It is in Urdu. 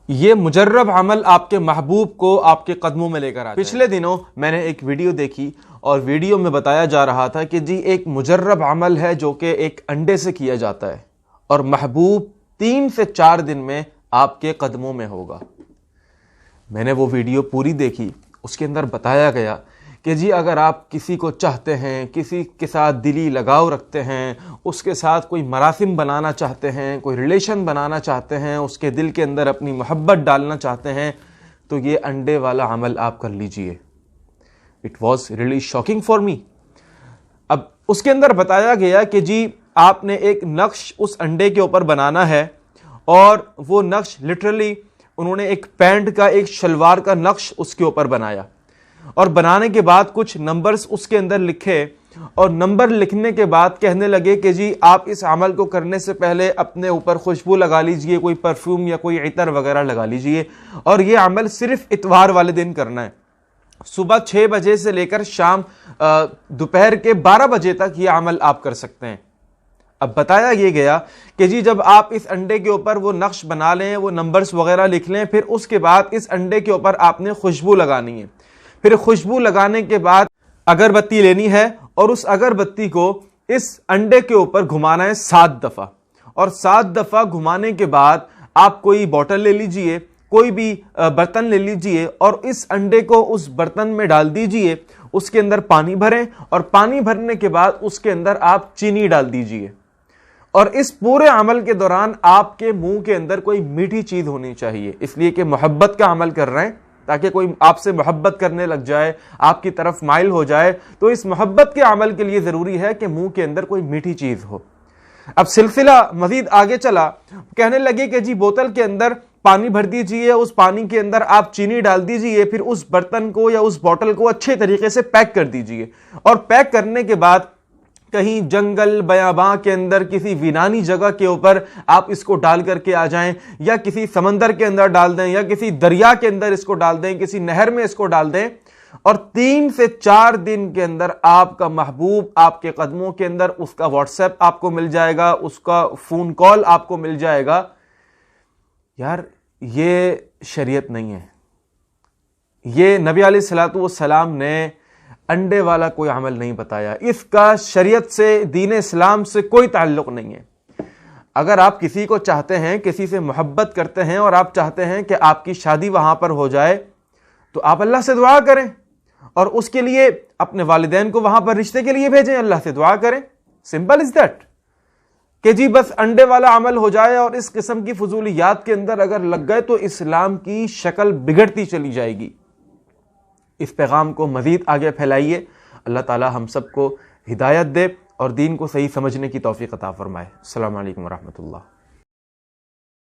یہ مجرب عمل آپ کے محبوب کو آپ کے قدموں میں لے کر آتا ہے۔ پچھلے دنوں میں نے ایک ویڈیو دیکھی اور ویڈیو میں بتایا جا رہا تھا کہ جی ایک مجرب عمل ہے جو کہ ایک انڈے سے کیا جاتا ہے اور محبوب 3 سے 4 دن میں آپ کے قدموں میں ہوگا۔ میں نے وہ ویڈیو پوری دیکھی، اس کے اندر بتایا گیا کہ جی اگر آپ کسی کو چاہتے ہیں، کسی کے ساتھ دلی لگاؤ رکھتے ہیں، اس کے ساتھ کوئی مراسم بنانا چاہتے ہیں، کوئی ریلیشن بنانا چاہتے ہیں، اس کے دل کے اندر اپنی محبت ڈالنا چاہتے ہیں، تو یہ انڈے والا عمل آپ کر لیجئے۔ It was really shocking for me۔ اب اس کے اندر بتایا گیا کہ جی آپ نے ایک نقش اس انڈے کے اوپر بنانا ہے، اور وہ نقش لٹرلی انہوں نے ایک پینٹ کا، ایک شلوار کا نقش اس کے اوپر بنایا، اور بنانے کے بعد کچھ نمبرز اس کے اندر لکھے، اور نمبر لکھنے کے بعد کہنے لگے کہ جی آپ اس عمل کو کرنے سے پہلے اپنے اوپر خوشبو لگا لیجئے، کوئی پرفیوم یا کوئی عطر وغیرہ لگا لیجئے، اور یہ عمل صرف اتوار والے دن کرنا ہے۔ صبح 6 بجے سے لے کر شام دوپہر کے 12 بجے تک یہ عمل آپ کر سکتے ہیں۔ اب بتایا یہ گیا کہ جی جب آپ اس انڈے کے اوپر وہ نقش بنا لیں، وہ نمبرز وغیرہ لکھ لیں، پھر اس کے بعد اس انڈے کے اوپر آپ نے خوشبو لگانی ہے۔ پھر خوشبو لگانے کے بعد اگربتی لینی ہے، اور اس اگربتی کو اس انڈے کے اوپر گھمانا ہے 7 دفعہ، اور 7 دفعہ گھمانے کے بعد آپ کوئی بوٹل لے لیجئے، کوئی بھی برتن لے لیجئے، اور اس انڈے کو اس برتن میں ڈال دیجئے، اس کے اندر پانی بھریں، اور پانی بھرنے کے بعد اس کے اندر آپ چینی ڈال دیجئے، اور اس پورے عمل کے دوران آپ کے منہ کے اندر کوئی میٹھی چیز ہونی چاہیے، اس لیے کہ محبت کا عمل کر رہے ہیں، تاکہ کوئی آپ سے محبت کرنے لگ جائے، آپ کی طرف مائل ہو جائے، تو اس محبت کے عمل کے لیے ضروری ہے کہ منہ کے اندر کوئی میٹھی چیز ہو۔ اب سلسلہ مزید آگے چلا، کہنے لگے کہ جی بوتل کے اندر پانی بھر دیجئے، اس پانی کے اندر آپ چینی ڈال دیجئے، پھر اس برتن کو یا اس بوتل کو اچھے طریقے سے پیک کر دیجئے، اور پیک کرنے کے بعد کہیں جنگل بیاباں کے اندر کسی ویرانی جگہ کے اوپر آپ اس کو ڈال کر کے آ جائیں، یا کسی سمندر کے اندر ڈال دیں، یا کسی دریا کے اندر اس کو ڈال دیں، کسی نہر میں اس کو ڈال دیں، اور 3 سے 4 دن کے اندر آپ کا محبوب آپ کے قدموں کے اندر، اس کا واٹس ایپ آپ کو مل جائے گا، اس کا فون کال آپ کو مل جائے گا۔ یار یہ شریعت نہیں ہے، یہ نبی علیہ الصلوۃ والسلام نے انڈے والا کوئی عمل نہیں بتایا، اس کا شریعت سے، دین اسلام سے کوئی تعلق نہیں ہے۔ اگر آپ کسی کو چاہتے ہیں، کسی سے محبت کرتے ہیں، اور آپ چاہتے ہیں کہ آپ کی شادی وہاں پر ہو جائے، تو آپ اللہ سے دعا کریں، اور اس کے لیے اپنے والدین کو وہاں پر رشتے کے لیے بھیجیں، اللہ سے دعا کریں، سمپل از دیٹ۔ کہ جی بس انڈے والا عمل ہو جائے اور اس قسم کی فضولیات کے اندر اگر لگ گئے تو اسلام کی شکل بگڑتی چلی جائے گی۔ اس پیغام کو مزید آگے پھیلائیے، اللہ تعالی ہم سب کو ہدایت دے اور دین کو صحیح سمجھنے کی توفیق عطا فرمائے۔ السلام علیکم ورحمۃ اللہ۔